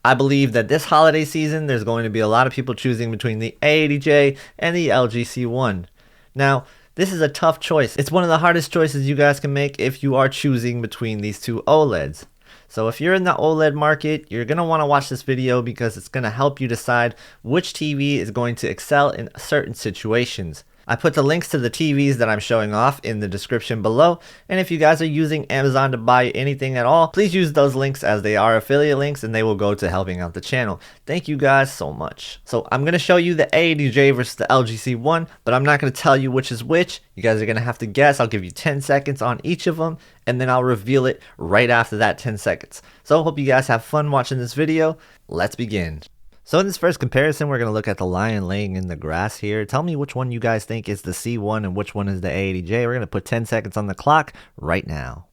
I believe that this holiday season, there's going to be a lot of people choosing between the A80J and the LG C1. Now, this is a tough choice. It's one of the hardest choices you guys can make if you are choosing between these two OLEDs. So if you're in the OLED market, you're going to want to watch this video because it's going to help you decide which TV is going to excel in certain situations. I put the links to the TVs that I'm showing off in the description below, and if you guys are using Amazon to buy anything at all, please use those links as they are affiliate links and they will go to helping out the channel. Thank you guys so much. So I'm going to show you the A80J versus the LG C1, but I'm not going to tell you which is which. You guys are going to have to guess. I'll give you 10 seconds on each of them, and then I'll reveal it right after that 10 seconds. So I hope you guys have fun watching this video. Let's begin. So in this first comparison, we're going to look at the lion laying in the grass here. Tell me which one you guys think is the C1 and which one is the A80J. We're going to put 10 seconds on the clock right now.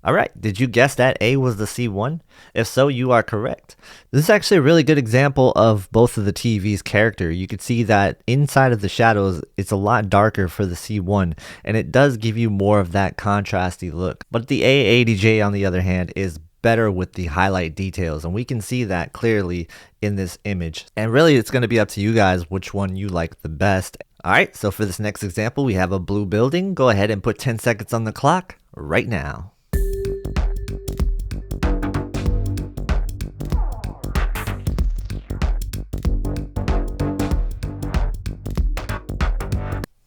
Alright, did you guess that A was the C1? If so, you are correct. This is actually a really good example of both of the TV's character. You can see that inside of the shadows, it's a lot darker for the C1, and it does give you more of that contrasty look. But the A80J, on the other hand, is better with the highlight details, and we can see that clearly in this image. And really, it's going to be up to you guys which one you like the best. Alright, so for this next example, we have a blue building. Go ahead and put 10 seconds on the clock right now.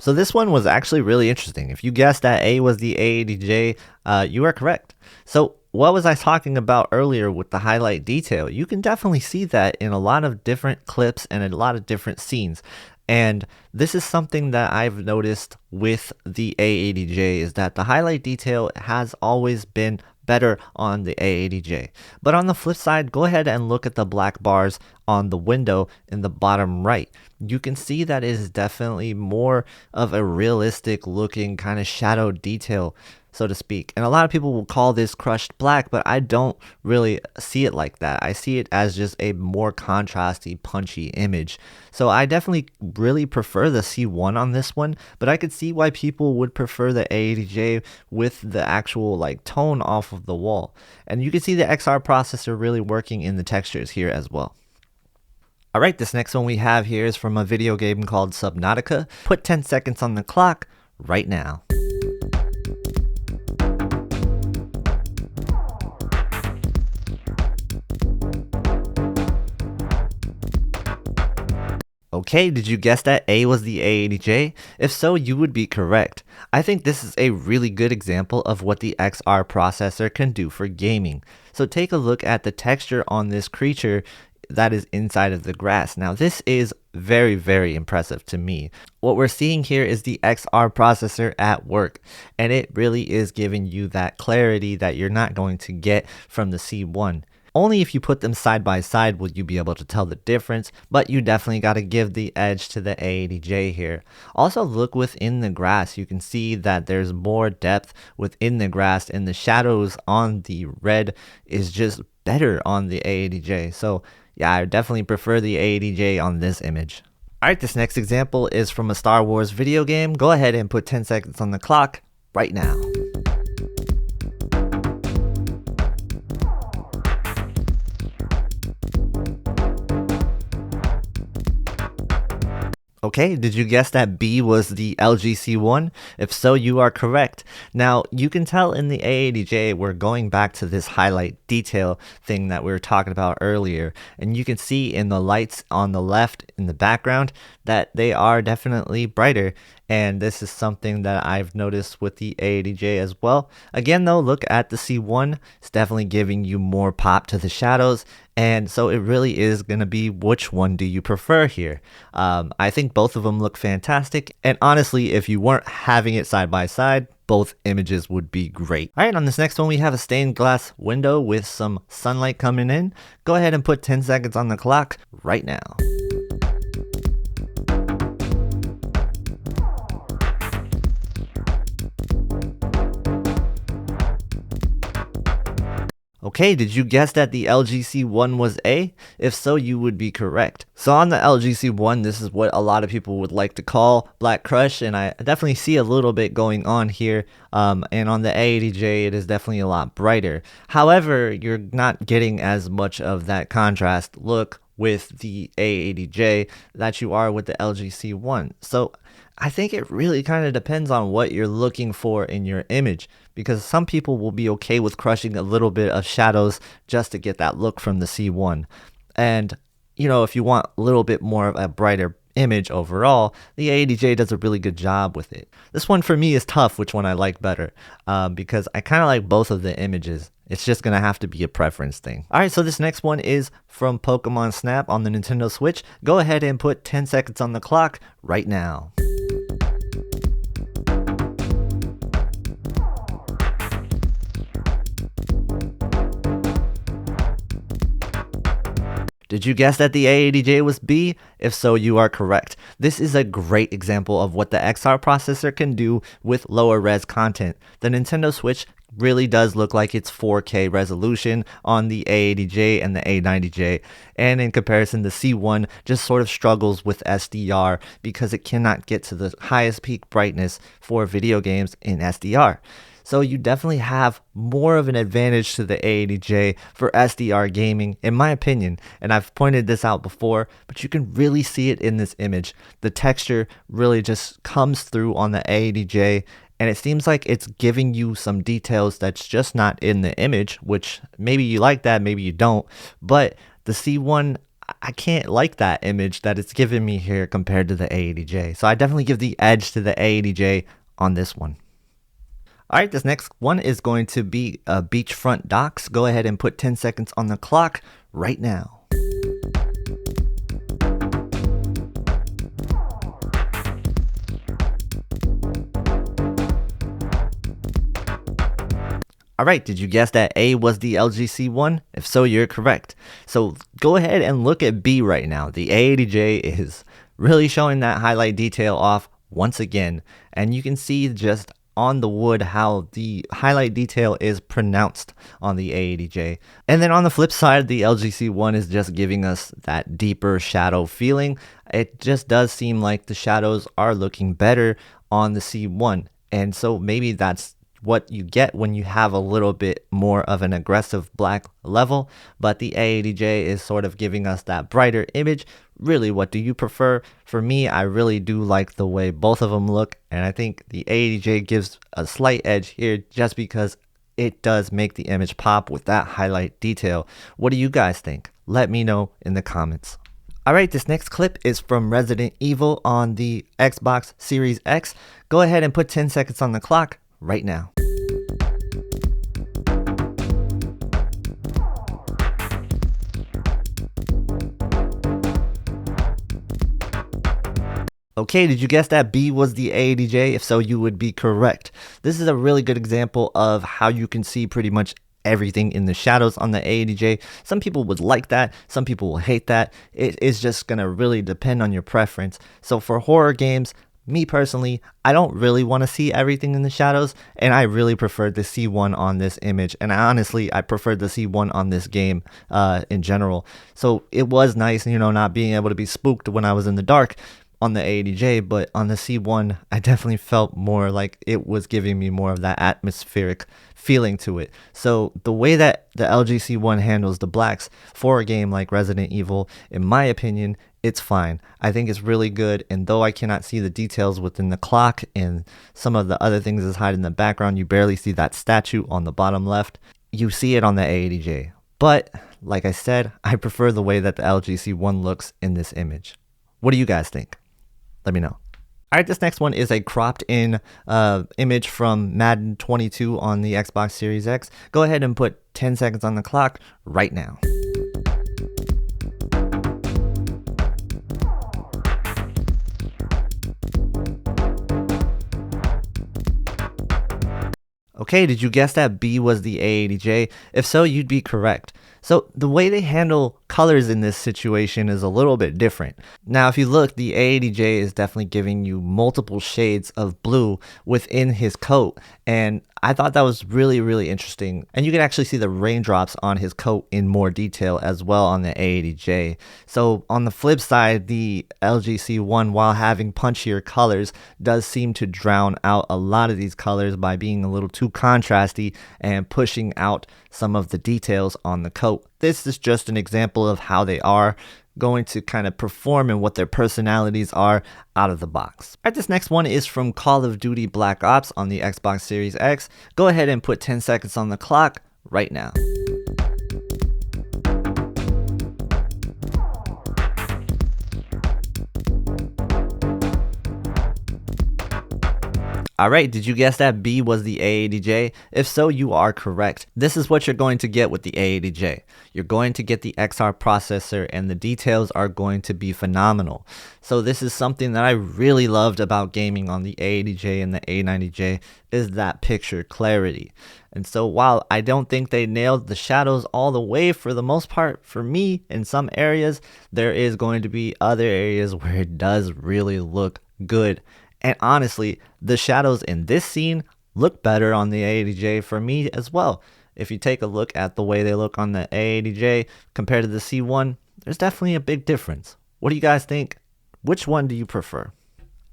So this one was actually really interesting. If you guessed that A was the A80J, you are correct. So what was I talking about earlier with the highlight detail? You can definitely see that in a lot of different clips and a lot of different scenes. And this is something that I've noticed with the A80J is that the highlight detail has always been better on the A80J. But on the flip side, go ahead and look at the black bars on the window in the bottom right. You can see that it is definitely more of a realistic looking kind of shadow detail, so to speak. And a lot of people will call this crushed black, but I don't really see it like that. I see it as just a more contrasty, punchy image. So I definitely really prefer the C1 on this one, but I could see why people would prefer the A80J with the actual like tone off of the wall. And you can see the XR processor really working in the textures here as well. Alright, this next one we have here is from a video game called Subnautica. Put 10 seconds on the clock right now. Okay, did you guess that A was the A80J? If so, you would be correct. I think this is a really good example of what the XR processor can do for gaming. So take a look at the texture on this creature that is inside of the grass. Now this is very, very impressive to me. What we're seeing here is the XR processor at work, and it really is giving you that clarity that you're not going to get from the C1. Only if you put them side by side will you be able to tell the difference, but you definitely got to give the edge to the A80J here. Also look within the grass. You can see that there's more depth within the grass, and the shadows on the red is just better on the A80J. So yeah, I definitely prefer the A80J on this image. Alright, this next example is from a Star Wars video game. Go ahead and put 10 seconds on the clock right now. Okay, did you guess that B was the LG C1? If so, you are correct. Now, you can tell in the A80J, we're going back to this highlight detail thing that we were talking about earlier. And you can see in the lights on the left in the background that they are definitely brighter. And this is something that I've noticed with the A80J as well. Again, though, look at the C1. It's definitely giving you more pop to the shadows. And so it really is going to be which one do you prefer here. I think both of them look fantastic. And honestly, if you weren't having it side by side, both images would be great. All right, on this next one, we have a stained glass window with some sunlight coming in. Go ahead and put 10 seconds on the clock right now. Okay, did you guess that the LGC1 was A? If so, you would be correct. So on the LGC1, this is what a lot of people would like to call Black Crush, and I definitely see a little bit going on here. And on the A80J, it is definitely a lot brighter. However, you're not getting as much of that contrast look with the A80J that you are with the LGC1. So I think it really kind of depends on what you're looking for in your image, because some people will be okay with crushing a little bit of shadows just to get that look from the C1. And, you know, if you want a little bit more of a brighter image overall, the A80J does a really good job with it. This one for me is tough, which one I like better, because I kind of like both of the images. It's just going to have to be a preference thing. All right, so this next one is from Pokemon Snap on the Nintendo Switch. Go ahead and put 10 seconds on the clock right now. Did you guess that the A80J was B? If so, you are correct. This is a great example of what the XR processor can do with lower res content. The Nintendo Switch really does look like it's 4K resolution on the A80J and the A90J, and in comparison, the C1 just sort of struggles with SDR because it cannot get to the highest peak brightness for video games in SDR. So you definitely have more of an advantage to the A80J for SDR gaming, in my opinion, and I've pointed this out before, but you can really see it in this image. The texture really just comes through on the A80J, and it seems like it's giving you some details that's just not in the image, which maybe you like that, maybe you don't, but the C1, I can't like that image that it's giving me here compared to the A80J. So I definitely give the edge to the A80J on this one. All right, this next one is going to be Beachfront Docks. Go ahead and put 10 seconds on the clock right now. All right, did you guess that A was the LGC1? If so, you're correct. So go ahead and look at B right now. The A80J is really showing that highlight detail off once again, and you can see just on the wood how the highlight detail is pronounced on the A80J. And then on the flip side, the LGC1 is just giving us that deeper shadow feeling. It just does seem like the shadows are looking better on the C1. And so maybe that's what you get when you have a little bit more of an aggressive black level, but the A80J is sort of giving us that brighter image. Really, what do you prefer? For me, I really do like the way both of them look, and I think the A80J gives a slight edge here just because it does make the image pop with that highlight detail. What do you guys think? Let me know in the comments. Alright, this next clip is from Resident Evil on the Xbox Series X. Go ahead and put 10 seconds on the clock right now. Okay, did you guess that B was the A80J? If so, you would be correct. This is a really good example of how you can see pretty much everything in the shadows on the A80J. Some people would like that, some people will hate that. It is just gonna really depend on your preference. So for horror games, me personally, I don't really want to see everything in the shadows, and I really prefer the C1 on this image, and honestly, I prefer the C1 on this game in general. So it was nice, you know, not being able to be spooked when I was in the dark on the A80J, but on the C1, I definitely felt more like it was giving me more of that atmospheric feeling to it. So the way that the LGC1 handles the blacks for a game like Resident Evil, in my opinion, it's fine. I think it's really good, and though I cannot see the details within the clock and some of the other things that's hiding in the background, you barely see that statue on the bottom left. You see it on the A80J. But, like I said, I prefer the way that the LGC1 looks in this image. What do you guys think? Let me know. Alright, this next one is a cropped in image from Madden 22 on the Xbox Series X. Go ahead and put 10 seconds on the clock right now. Okay, did you guess that B was the A80J? If so, you'd be correct. So the way they handle colors in this situation is a little bit different. Now, if you look, the A80J is definitely giving you multiple shades of blue within his coat, and I thought that was really, really interesting. And you can actually see the raindrops on his coat in more detail as well on the A80J. So on the flip side, the LGC1, while having punchier colors, does seem to drown out a lot of these colors by being a little too contrasty and pushing out some of the details on the coat. This is just an example of how they are going to kind of perform and what their personalities are out of the box. All right, this next one is from Call of Duty Black Ops on the Xbox Series X. Go ahead and put 10 seconds on the clock right now. Alright, did you guess that B was the A80J? If so, you are correct. This is what you're going to get with the A80J. You're going to get the XR processor and the details are going to be phenomenal. So this is something that I really loved about gaming on the A80J and the A90J is that picture clarity. And so while I don't think they nailed the shadows all the way for the most part, for me in some areas, there is going to be other areas where it does really look good. And honestly, the shadows in this scene look better on the A80J for me as well. If you take a look at the way they look on the A80J compared to the C1, there's definitely a big difference. What do you guys think? Which one do you prefer?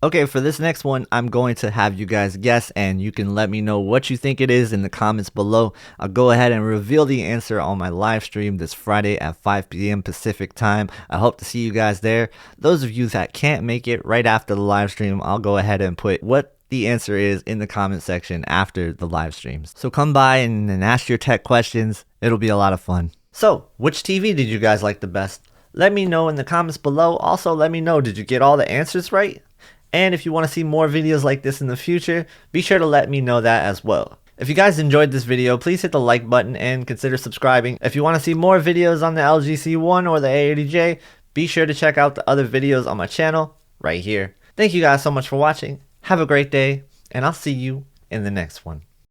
Okay, for this next one, I'm going to have you guys guess, and you can let me know what you think it is in the comments below. I'll go ahead and reveal the answer on my live stream this Friday at 5 p.m. Pacific time. I hope to see you guys there. Those of you that can't make it right after the live stream, I'll go ahead and put what the answer is in the comment section after the live streams. So come by and ask your tech questions. It'll be a lot of fun. So, which TV did you guys like the best? Let me know in the comments below. Also, let me know, did you get all the answers right? And if you want to see more videos like this in the future, be sure to let me know that as well. If you guys enjoyed this video, please hit the like button and consider subscribing. If you want to see more videos on the LGC1 or the A80J, be sure to check out the other videos on my channel right here. Thank you guys so much for watching. Have a great day, and I'll see you in the next one.